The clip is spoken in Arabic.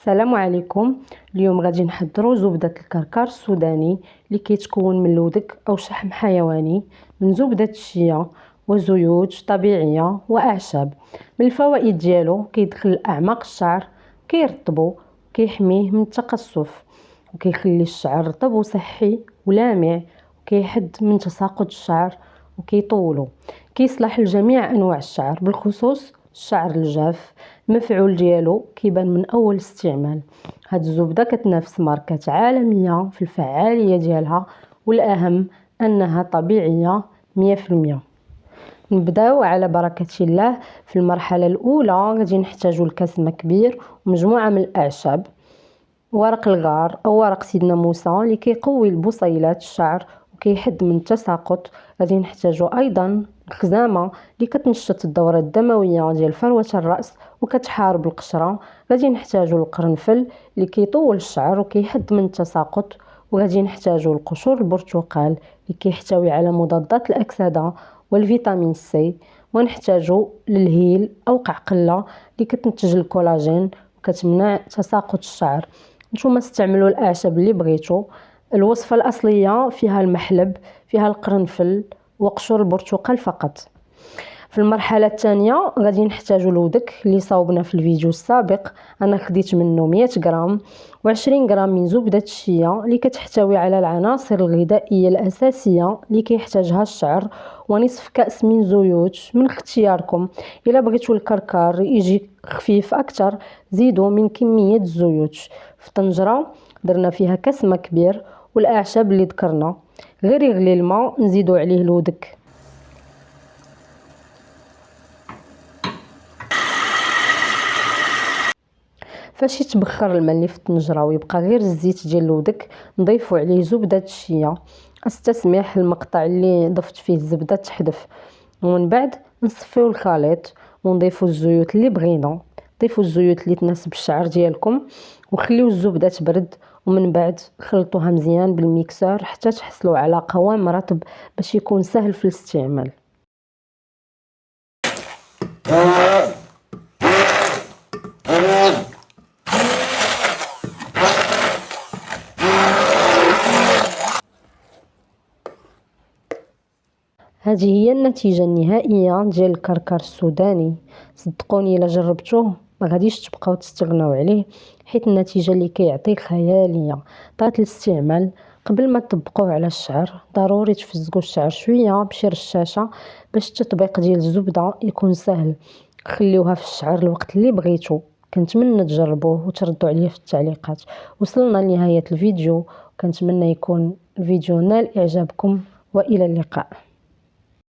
السلام عليكم. اليوم غادي نحضروا زبدة الكركر السوداني اللي كيتكون من لودك او شحم حيواني من زبدة الشيا وزيوت طبيعية واعشاب. من الفوائد ديالو كيدخل اعماق الشعر، كيرطبو، كيحميه من التقصف، وكيخلي الشعر رطب وصحي ولامع، وكيحد من تساقط الشعر وكيطولو. كيصلح لجميع انواع الشعر بالخصوص الشعر الجاف. المفعول ديالو كيبان من اول استعمال. هاد الزبده كتنافس ماركات عالميه في الفعاليه ديالها، والاهم انها طبيعيه 100%. نبداو على بركه الله. في المرحله الاولى غادي نحتاجو الكاس كبير ومجموعه من الاعشاب، ورق الغار او ورق سيدنا موسى اللي كيقوي البصيلات الشعر وكيحد من التساقط. غادي نحتاجو ايضا الخزامه اللي كتنشط الدوره الدمويه ديال فروه الراس وكتحارب القشره. غادي نحتاجو القرنفل اللي كيطول الشعر وكيحد من التساقط. وغادي نحتاجو القشور البرتقال اللي كيحتوي على مضادات الاكسده والفيتامين سي. ونحتاجو للهيل او قعقله اللي كتنتج الكولاجين وكتمنع تساقط الشعر. نتوما استعملوا الاعشاب اللي بغيتو. الوصفه الاصليه فيها المحلب، فيها القرنفل وقشور البرتقال فقط. في المرحله الثانيه غادي نحتاجو الودك اللي صاوبنا في الفيديو السابق. انا خديت منه 100 غرام و20 غرام من زبده الشيا اللي كتحتوي على العناصر الغذائيه الاساسيه اللي كيحتاجها الشعر، ونصف كاس من زيوت من اختياركم. الا بغيتوا الكركر يجي خفيف اكثر زيدوا من كميه الزيوت. في طنجره درنا فيها كاس كبير والاعشاب اللي ذكرنا، غير يغلي الماء نزيدوا عليه الودك. فاش يتبخر الماء اللي في الطنجره ويبقى غير الزيت ديال الودك نضيفوا عليه زبده الشيا. استسمح المقطع اللي ضفت فيه الزبده تحذف. ومن بعد نصفيو الخليط ونضيفوا الزيوت اللي بغينا. ضيفوا الزيوت اللي تناسب الشعر ديالكم وخليو الزبده تبرد، ومن بعد خلطوها مزيان بالميكسور حتى تحصلوا على قوام رطب باش يكون سهل في الاستعمال. هذه هي النتيجة النهائية ديال الكركر السوداني. صدقوني الا جربتوه ما غاديش تبقاو تستغناو عليه، حيت النتيجة اللي كيعطي خيالية. طريقة الاستعمال: قبل ما تطبقوه على الشعر ضروري تفزقوا الشعر شوية بشي رشاشة باش التطبيق ديال الزبدة يكون سهل. خليوها في الشعر الوقت اللي بغيتو. كنتمنى تجربوه وتردوا عليا في التعليقات. وصلنا لنهاية الفيديو، كنتمنى يكون الفيديو نال اعجابكم، والى اللقاء.